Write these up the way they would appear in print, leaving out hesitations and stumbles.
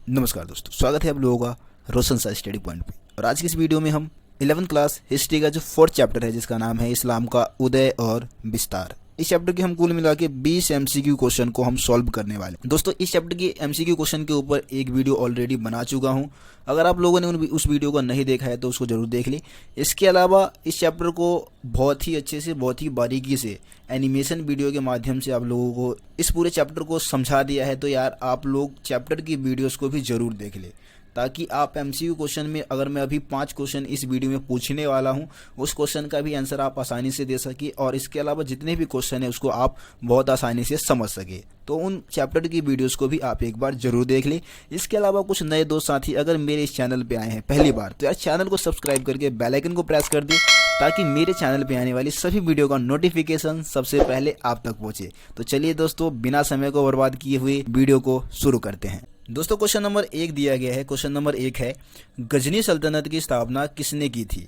नमस्कार दोस्तों, स्वागत है आप लोगों का रोशन सा स्टडी पॉइंट पे। और आज की इस वीडियो में हम 11th क्लास हिस्ट्री का जो 4th चैप्टर है जिसका नाम है इस्लाम का उदय और विस्तार, इस चैप्टर के हम कुल मिला के 20 एमसीक्यू क्वेश्चन को हम सॉल्व करने वाले हैं। दोस्तों, इस चैप्टर की एमसीक्यू क्वेश्चन के ऊपर एक वीडियो ऑलरेडी बना चुका हूं। अगर आप लोगों ने उस वीडियो को नहीं देखा है तो उसको जरूर देख लें। इसके अलावा इस चैप्टर को बहुत ही अच्छे से, बहुत ही बारीकी से एनिमेशन वीडियो के माध्यम से आप लोगों को इस पूरे चैप्टर को समझा दिया है। तो यार आप लोग चैप्टर की वीडियोस को भी जरूर देख लें, ताकि आप एमसीक्यू क्वेश्चन में, अगर मैं अभी 5 क्वेश्चन इस वीडियो में पूछने वाला हूं, उस क्वेश्चन का भी आंसर आप आसानी से दे सके और इसके अलावा जितने भी क्वेश्चन है उसको आप बहुत आसानी से समझ सके। तो उन चैप्टर की वीडियोस को भी आप एक बार जरूर देख लें। इसके अलावा कुछ नए दोस्त साथी अगर मेरे इस चैनल पे आए हैं पहली बार, तो यार चैनल को सब्सक्राइब करके बेल आइकन को प्रेस कर दें, ताकि मेरे चैनल पे आने वाली सभी वीडियो का नोटिफिकेशन सबसे पहले आप तक पहुंचे। तो चलिए दोस्तों, बिना समय को बर्बाद किए हुए वीडियो को शुरू करते हैं। दोस्तों, क्वेश्चन नंबर 1 दिया गया है। क्वेश्चन नंबर 1 है, गजनी सल्तनत की स्थापना किसने की थी?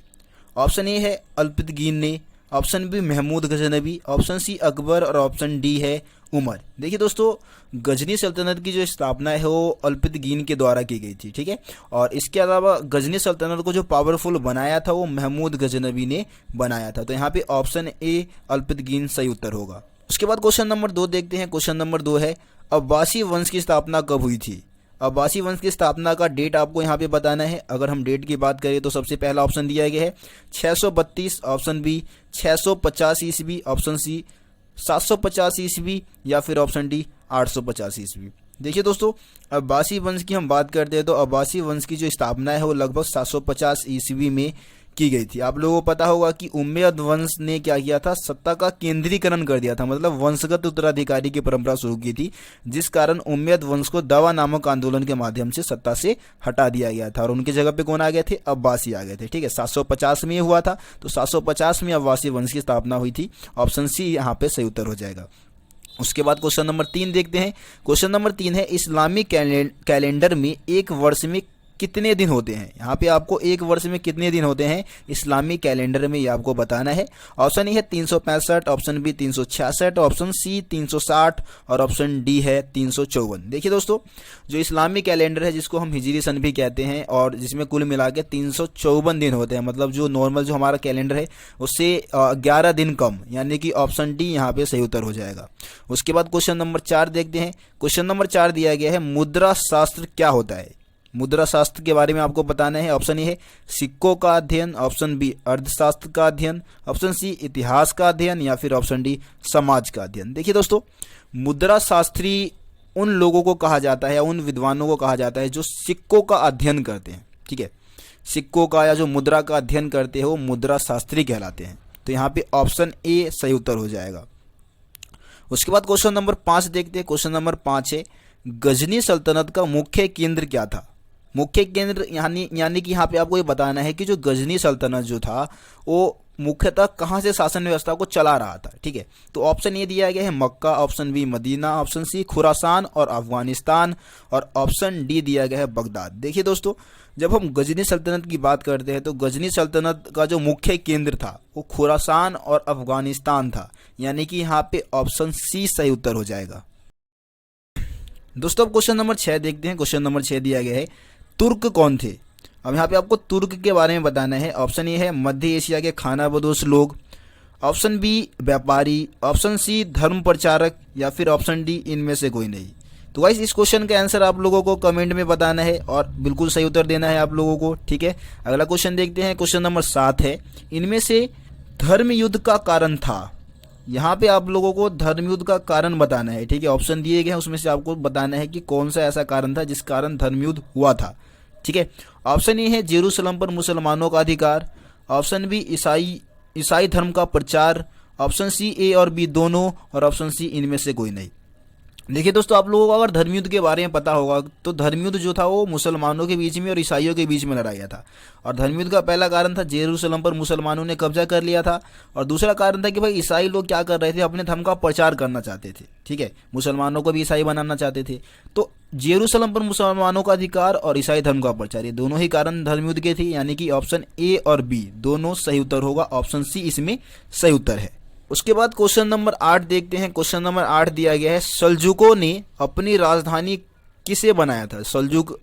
ऑप्शन ए है अल्पतगीन ने, option B Mahmud Ghaznavi, option C Akbar और ऑप्शन डी है उमर। देखिए दोस्तों, गजनी सल्तनत की जो स्थापना है वो अल्पतगीन के द्वारा की गई थी, ठीक है। और इसके अलावा गजनी सल्तनत को जो पावरफुल बनाया था वो महमूद गजनबी ने बनाया था। तो यहाँ पे ऑप्शन ए अल्पतगीन सही उत्तर होगा। उसके बाद क्वेश्चन नंबर 2 देखते हैं। क्वेश्चन नंबर 2 है, अब्बासी वंश की स्थापना कब हुई थी? अब्बासी वंश की स्थापना का डेट आपको यहाँ पे बताना है। अगर हम डेट की बात करें तो सबसे पहला ऑप्शन दिया गया है 632, ऑप्शन बी 650 ईस्वी, ऑप्शन सी 750 ईस्वी या फिर ऑप्शन डी 850 ईस्वी। देखिए दोस्तों, अब्बासी वंश की हम बात करते हैं तो अब्बासी वंश की जो स्थापना है वो लगभग 750 ईस्वी में की गई थी। आप लोगों को पता होगा कि उमैयद वंश ने क्या किया था, सत्ता का केंद्रीकरण कर दिया था, मतलब वंशगत उत्तराधिकारी की परंपरा शुरू की थी, जिस कारण उमैयद वंश को दावा नामक आंदोलन के माध्यम से सत्ता से हटा दिया गया था और उनकी जगह पे कौन आ गए थे? अब्बासी आ गए थे, ठीक है। 750 में हुआ था, तो 750 में अब्बासी वंश की स्थापना हुई थी। ऑप्शन सी यहाँ पे सही उत्तर हो जाएगा। उसके बाद क्वेश्चन नंबर 3 देखते हैं। क्वेश्चन नंबर 3 है, इस्लामिक कैलेंडर में एक वर्ष में कितने दिन होते हैं? यहाँ पे आपको एक वर्ष में कितने दिन होते हैं इस्लामिक कैलेंडर में, ये आपको बताना है। ऑप्शन ए है 365, ऑप्शन बी 366, ऑप्शन सी 360 और ऑप्शन डी है 354। देखिए दोस्तों, जो इस्लामिक कैलेंडर है जिसको हम हिजरी सन भी कहते हैं और जिसमें कुल मिला के 354 दिन होते हैं, मतलब जो नॉर्मल जो हमारा कैलेंडर है उससे 11 दिन कम, यानी कि ऑप्शन डी यहाँ पे सही उत्तर हो जाएगा। उसके बाद क्वेश्चन नंबर 4 देखते हैं। क्वेश्चन नंबर 4 दिया गया है, मुद्रा शास्त्र क्या होता है? मुद्रा शास्त्र के बारे में आपको बताना है। ऑप्शन ए है सिक्कों का अध्ययन, ऑप्शन बी अर्थशास्त्र का अध्ययन, ऑप्शन सी इतिहास का अध्ययन या फिर ऑप्शन डी समाज का अध्ययन। देखिए दोस्तों, मुद्रा शास्त्री उन लोगों को कहा जाता है, उन विद्वानों को कहा जाता है जो सिक्कों का अध्ययन करते हैं, ठीक है। सिक्कों का या जो मुद्रा का अध्ययन करते हैं वो मुद्रा शास्त्री कहलाते हैं। तो यहाँ पे ऑप्शन ए सही उत्तर हो जाएगा। उसके बाद क्वेश्चन नंबर 5 देखते हैं। क्वेश्चन नंबर 5 है, गजनी सल्तनत का मुख्य केंद्र क्या था? मुख्य केंद्र यानी कि यहाँ पे आपको ये बताना है कि जो गजनी सल्तनत जो था वो मुख्यतः कहाँ से शासन व्यवस्था को चला रहा था, ठीक है। तो ऑप्शन ए दिया गया है Mecca, option B Medina, option C Khurasan और अफगानिस्तान और ऑप्शन डी दिया गया है बगदाद। देखिए दोस्तों, जब हम गजनी सल्तनत की बात करते हैं तो गजनी सल्तनत का जो मुख्य केंद्र था वो खुरासान और अफगानिस्तान था, यानी कि यहाँ पे ऑप्शन सी सही उत्तर हो जाएगा। दोस्तों, अब क्वेश्चन नंबर 6 देखते हैं। क्वेश्चन नंबर 6 दिया गया है, तुर्क कौन थे? अब यहाँ पे आपको तुर्क के बारे में बताना है। ऑप्शन ए है मध्य एशिया के खानाबदोश लोग, ऑप्शन बी व्यापारी, ऑप्शन सी धर्म प्रचारक या फिर ऑप्शन डी इनमें से कोई नहीं। तो गाइस, इस क्वेश्चन का आंसर आप लोगों को कमेंट में बताना है और बिल्कुल सही उत्तर देना है आप लोगों को, ठीक है। अगला क्वेश्चन देखते हैं। क्वेश्चन नंबर 7 है, इनमें से धर्म युद्ध का कारण था? यहाँ पे आप लोगों को धर्मयुद्ध का कारण बताना है, ठीक है। ऑप्शन दिए गए हैं, उसमें से आपको बताना है कि कौन सा ऐसा कारण था जिस कारण धर्मयुद्ध हुआ था, ठीक है। ऑप्शन ए है जेरूसलम पर मुसलमानों का अधिकार, ऑप्शन बी ईसाई धर्म का प्रचार, ऑप्शन सी ए और बी दोनों और ऑप्शन सी इनमें से कोई नहीं। देखिए दोस्तों, आप लोगों को अगर धर्मयुद्ध के बारे में पता होगा तो धर्मयुद्ध जो था वो मुसलमानों के बीच में और ईसाइयों के बीच में लड़ाया गया था। और धर्मयुद्ध का पहला कारण था जेरूसलम पर मुसलमानों ने कब्जा कर लिया था, और दूसरा कारण था कि भाई ईसाई लोग क्या कर रहे थे, अपने धर्म का प्रचार करना चाहते थे, ठीक है। मुसलमानों को भी ईसाई बनाना चाहते थे। तो जेरूसलम पर मुसलमानों का अधिकार और ईसाई धर्म का प्रचार, ये दोनों ही कारण धर्मयुद्ध के थे, यानी कि ऑप्शन ए और बी दोनों सही उत्तर होगा। ऑप्शन सी इसमें सही उत्तर है। उसके बाद क्वेश्चन नंबर 8 देखते हैं। क्वेश्चन नंबर 8 दिया गया है, सल्जुकों ने अपनी राजधानी किसे बनाया था? सल्जुक,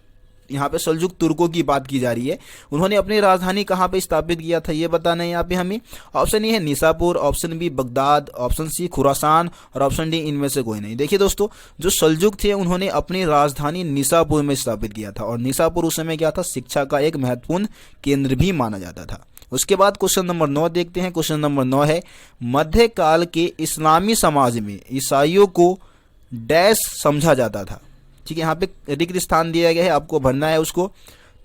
यहाँ पे सल्जुक तुर्कों की बात की जा रही है। उन्होंने अपनी राजधानी कहाँ पे स्थापित किया था ये बताना है यहाँ पे हमें। ऑप्शन ए है Nishapur, option B Baghdad, option C Khurasan और ऑप्शन डी इनमें से कोई नहीं। देखिए दोस्तों, जो सल्जुक थे उन्होंने अपनी राजधानी निसापुर में स्थापित किया था और निसापुर उस समय क्या था? शिक्षा का एक महत्वपूर्ण केंद्र भी माना जाता था। उसके बाद क्वेश्चन नंबर 9 देखते हैं। क्वेश्चन नंबर 9 है मध्यकाल के इस्लामी समाज में ईसाइयों को डैश समझा जाता था। ठीक है, यहाँ पे रिक्त स्थान दिया गया है, आपको भरना है उसको।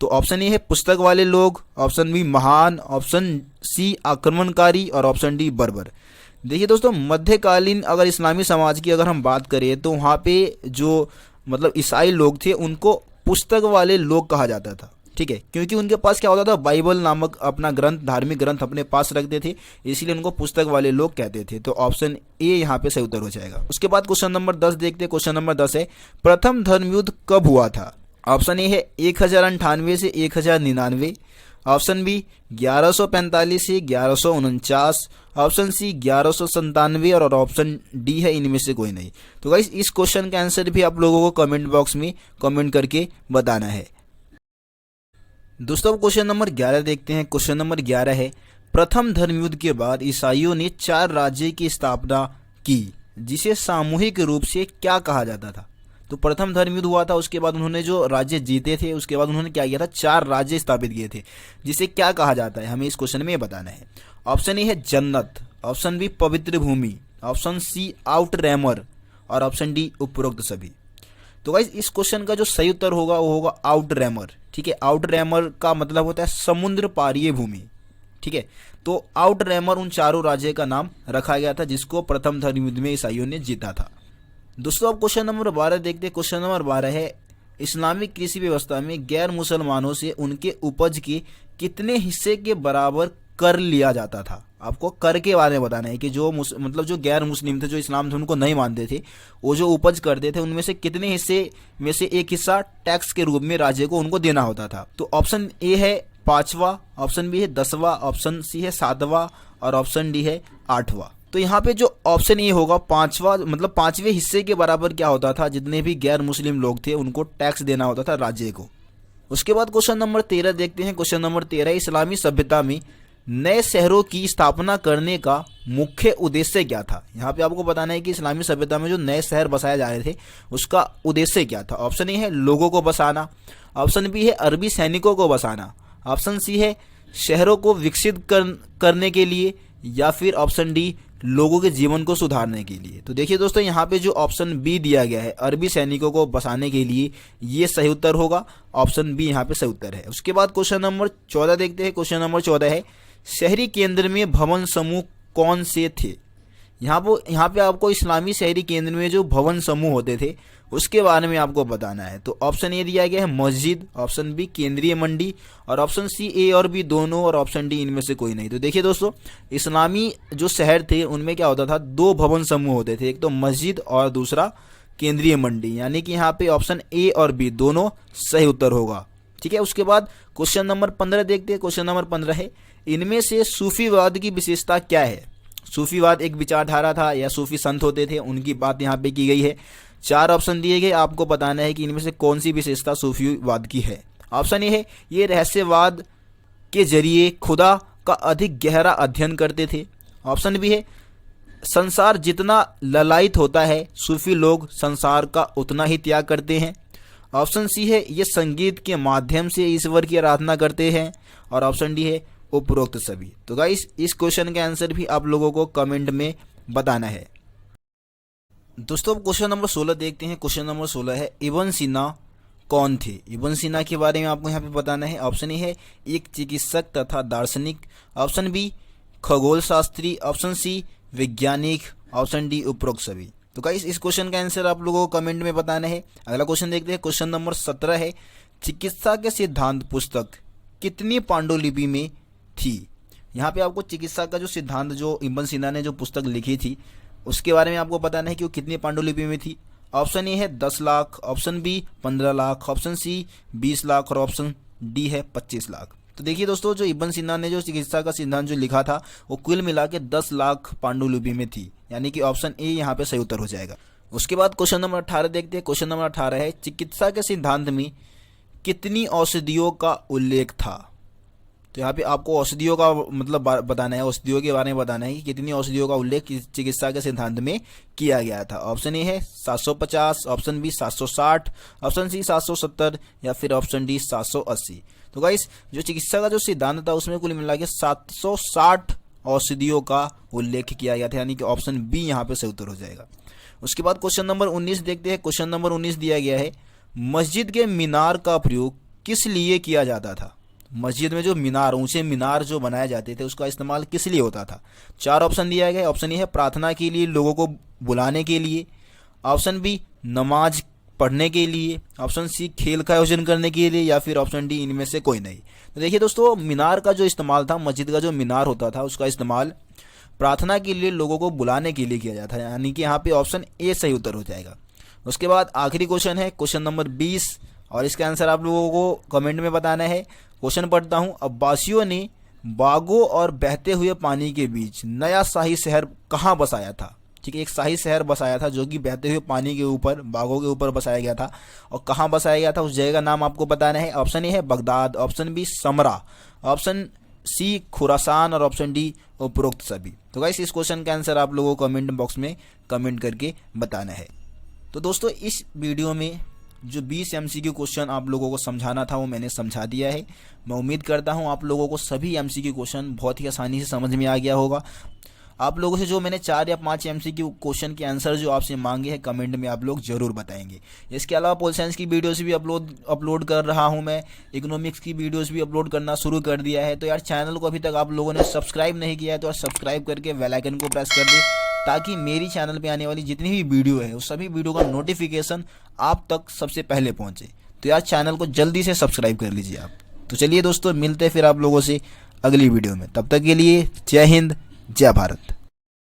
तो ऑप्शन ए है पुस्तक वाले लोग, ऑप्शन बी महान, ऑप्शन सी आक्रमणकारी और ऑप्शन डी बर्बर। देखिए दोस्तों, मध्यकालीन अगर इस्लामी समाज की अगर हम बात करें तो वहाँ पे जो मतलब ईसाई लोग थे उनको पुस्तक वाले लोग कहा जाता था। ठीक है, क्योंकि उनके पास क्या होता था? बाइबल नामक अपना ग्रंथ, धार्मिक ग्रंथ अपने पास रखते थे, इसलिए उनको पुस्तक वाले लोग कहते थे। तो ऑप्शन ए यहाँ पे सही उत्तर हो जाएगा। उसके बाद क्वेश्चन नंबर 10 देखते हैं। क्वेश्चन नंबर 10 है प्रथम धर्म युद्ध कब हुआ था? ऑप्शन ए है 1098 से 1099, ऑप्शन बी 1145 से 1149, ऑप्शन सी 1197 और ऑप्शन डी है इनमें से कोई नहीं। तो गाइस इस क्वेश्चन का आंसर भी आप लोगों को कमेंट बॉक्स में कमेंट करके बताना है। दोस्तों क्वेश्चन नंबर 11 देखते हैं। क्वेश्चन नंबर 11 है प्रथम धर्म युद्ध के बाद ईसाइयों ने 4 राज्य की स्थापना की, जिसे सामूहिक रूप से क्या कहा जाता था? तो प्रथम धर्म युद्ध हुआ था, उसके बाद उन्होंने जो राज्य जीते थे उसके बाद उन्होंने क्या किया था? 4 राज्य स्थापित किए थे, जिसे क्या कहा जाता है हमें इस क्वेश्चन में बताना है। ऑप्शन ए है जन्नत, ऑप्शन बी पवित्र भूमि, ऑप्शन सी आउटरैमर और ऑप्शन डी उपरोक्त सभी। तो गाइस इस क्वेश्चन का जो सही उत्तर होगा वो होगा आउटरैमर। ठीक है, आउटरैमर का मतलब होता है समुद्र पारीय भूमि। ठीक है, तो आउटरैमर उन चारों राज्य का नाम रखा गया था जिसको प्रथम धर्म युद्ध में ईसाइयों ने जीता था। दोस्तों अब क्वेश्चन नंबर 12 देखते हैं। क्वेश्चन नंबर 12 है इस्लामिक कृषि व्यवस्था में गैर मुसलमानों से उनके उपज के कितने हिस्से के बराबर कर लिया जाता था? आपको कर के बारे में बताना है कि जो मतलब जो गैर मुस्लिम थे, जो इस्लाम धर्म को नहीं मानते थे, वो जो उपज करते थे उनमें से कितने हिस्से में से एक हिस्सा टैक्स के रूप में राज्य को उनको देना होता था। तो ऑप्शन ए है 5वां, ऑप्शन बी है 10वां, ऑप्शन सी है 7वां और ऑप्शन डी है 8वां। तो यहाँ पे जो ऑप्शन ए होगा 5वां, मतलब 5वें हिस्से के बराबर क्या होता था? जितने भी गैर मुस्लिम लोग थे उनको टैक्स देना होता था राज्य को। उसके बाद क्वेश्चन नंबर 13 देखते हैं। क्वेश्चन नंबर 13 इस्लामी सभ्यता में नए शहरों की स्थापना करने का मुख्य उद्देश्य क्या था? यहाँ पे आपको बताना है कि इस्लामी सभ्यता में जो नए शहर बसाए जा रहे थे उसका उद्देश्य क्या था। ऑप्शन ए है लोगों को बसाना, ऑप्शन बी है अरबी सैनिकों को बसाना, ऑप्शन सी है शहरों को विकसित करने के लिए, या फिर ऑप्शन डी लोगों के जीवन को सुधारने के लिए। तो देखिए दोस्तों यहाँ पे जो ऑप्शन बी दिया गया है अरबी सैनिकों को बसाने के लिए, ये सही उत्तर होगा। ऑप्शन बी यहाँ पे सही उत्तर है। उसके बाद क्वेश्चन नंबर 14 देखते हैं। क्वेश्चन नंबर 14 है शहरी केंद्र में भवन समूह कौन से थे? यहाँ पे आपको इस्लामी शहरी केंद्र में जो भवन समूह होते थे उसके बारे में आपको बताना है। तो ऑप्शन ए दिया गया है मस्जिद, ऑप्शन बी केंद्रीय मंडी और ऑप्शन सी ए और बी दोनों और ऑप्शन डी इनमें से कोई नहीं। तो देखिए दोस्तों इस्लामी जो शहर थे उनमें क्या होता था? 2 भवन समूह होते थे, एक तो मस्जिद और दूसरा केंद्रीय मंडी, यानी कि यहाँ पे ऑप्शन ए और बी दोनों सही उत्तर होगा। ठीक है, उसके बाद क्वेश्चन नंबर 15 देखते हैं। क्वेश्चन नंबर 15 है इनमें से सूफीवाद की विशेषता क्या है? सूफीवाद एक विचारधारा था या सूफी संत होते थे, उनकी बात यहाँ पे की गई है। 4 ऑप्शन दिए गए, आपको बताना है कि इनमें से कौन सी विशेषता सूफीवाद की है। ऑप्शन ए है ये रहस्यवाद के जरिए खुदा का अधिक गहरा अध्ययन करते थे। ऑप्शन बी है संसार जितना ललायित होता है सूफी लोग संसार का उतना ही त्याग करते हैं। ऑप्शन सी है ये संगीत के माध्यम से ईश्वर की आराधना करते हैं और ऑप्शन डी है उपरोक्त सभी। तो गाइस इस क्वेश्चन का आंसर भी आप लोगों को कमेंट में बताना है। दोस्तों क्वेश्चन नंबर 16 देखते हैं। क्वेश्चन नंबर 16 है इब्न सीना कौन थे? इब्न सीना के बारे में आपको यहाँ पे बताना है। ऑप्शन ए है एक चिकित्सक तथा दार्शनिक, ऑप्शन बी खगोल शास्त्री, ऑप्शन सी वैज्ञानिक, ऑप्शन डी उपरोक्त सभी। तो गाइस इस क्वेश्चन का आंसर आप लोगों को कमेंट में बताना है। अगला क्वेश्चन देखते हैं। क्वेश्चन नंबर 17 है चिकित्सा के सिद्धांत पुस्तक कितनी पांडुलिपि में थी? यहाँ पे आपको चिकित्सा का जो सिद्धांत जो इब्न सीना ने जो पुस्तक लिखी थी उसके बारे में आपको बताना है कि वो कितनी पांडुलिपि में थी। ऑप्शन ए है 10 lakh, option B 15 lakh, option C 20 lakh और ऑप्शन डी है 25 लाख। तो देखिए दोस्तों जो इब्न सीना ने जो चिकित्सा का सिद्धांत जो लिखा था वो कुल मिला के 10 लाख पांडुलिपि में थी, यानी कि ऑप्शन ए यहाँ पे सही उत्तर हो जाएगा। उसके बाद क्वेश्चन नंबर 18 देखते हैं। क्वेश्चन नंबर 18 है, चिकित्सा के सिद्धांत में कितनी औषधियों का उल्लेख था। तो यहाँ पे आपको औषधियों का मतलब बताना है, औषधियों के बारे में बताना है कि कितनी औषधियों का उल्लेख चिकित्सा के सिद्धांत में किया गया था। ऑप्शन ए है 750, ऑप्शन बी 760, ऑप्शन सी 770 या फिर ऑप्शन डी 780। तो गाइस जो चिकित्सा का जो सिद्धांत था उसमें कुल मिला के 760 औषधियों का उल्लेख किया गया था, यानी कि ऑप्शन बी यहाँ पे सही उत्तर हो जाएगा। उसके बाद क्वेश्चन नंबर 19 देखते हैं। क्वेश्चन नंबर 19 दिया गया है, मस्जिद के मीनार का प्रयोग किस लिए किया जाता था। मस्जिद में जो मीनार, ऊंचे मीनार जो बनाए जाते थे उसका इस्तेमाल किस लिए होता था। 4 ऑप्शन दिया गया है। ऑप्शन ए है प्रार्थना के लिए, लोगों को बुलाने के लिए, ऑप्शन बी नमाज पढ़ने के लिए, ऑप्शन सी खेल का आयोजन करने के लिए, या फिर ऑप्शन डी इनमें से कोई नहीं। तो देखिए दोस्तों, मीनार का जो इस्तेमाल था, मस्जिद का जो मीनार होता था उसका इस्तेमाल प्रार्थना के लिए, लोगों को बुलाने के लिए किया जाता है, यानी कि यहाँ पे ऑप्शन ए सही उत्तर हो जाएगा। उसके बाद आखिरी क्वेश्चन है क्वेश्चन नंबर 20 और इसका आंसर आप लोगों को कमेंट में बताना है। क्वेश्चन पढ़ता हूँ, अब्बासियों ने बागों और बहते हुए पानी के बीच नया शाही शहर कहाँ बसाया था। ठीक है, एक शाही शहर बसाया था जो कि बहते हुए पानी के ऊपर, बागों के ऊपर बसाया गया था। और कहाँ बसाया गया था उस जगह का नाम आपको बताना है। ऑप्शन ए है Baghdad, option B Samarra, option C Khurasan और ऑप्शन डी उपरोक्त सभी। तो गाइस इस क्वेश्चन का आंसर आप लोगों को कमेंट बॉक्स में कमेंट करके बताना है। तो दोस्तों इस वीडियो में जो 20 MCQ क्वेश्चन आप लोगों को समझाना था वो मैंने समझा दिया है। मैं उम्मीद करता हूँ आप लोगों को सभी MCQ क्वेश्चन बहुत ही आसानी से समझ में आ गया होगा। आप लोगों से जो मैंने 4 या 5 MCQ क्वेश्चन के आंसर जो आपसे मांगे हैं कमेंट में आप लोग जरूर बताएंगे। इसके अलावा पोल साइंस की वीडियोस भी अपलोड कर रहा हूं मैं, इकोनॉमिक्स की वीडियोस भी अपलोड करना शुरू कर दिया है। तो यार चैनल को अभी तक आप लोगों ने सब्सक्राइब नहीं किया है तो यार सब्सक्राइब करके बेल आइकन को प्रेस कर दे, ताकि मेरी चैनल पर आने वाली जितनी भी वीडियो है उस सभी वीडियो का नोटिफिकेशन आप तक सबसे पहले पहुँचे। तो यार चैनल को जल्दी से सब्सक्राइब कर लीजिए आप। तो चलिए दोस्तों, मिलते हैं फिर आप लोगों से अगली वीडियो में। तब तक के लिए जय हिंद, जय भारत।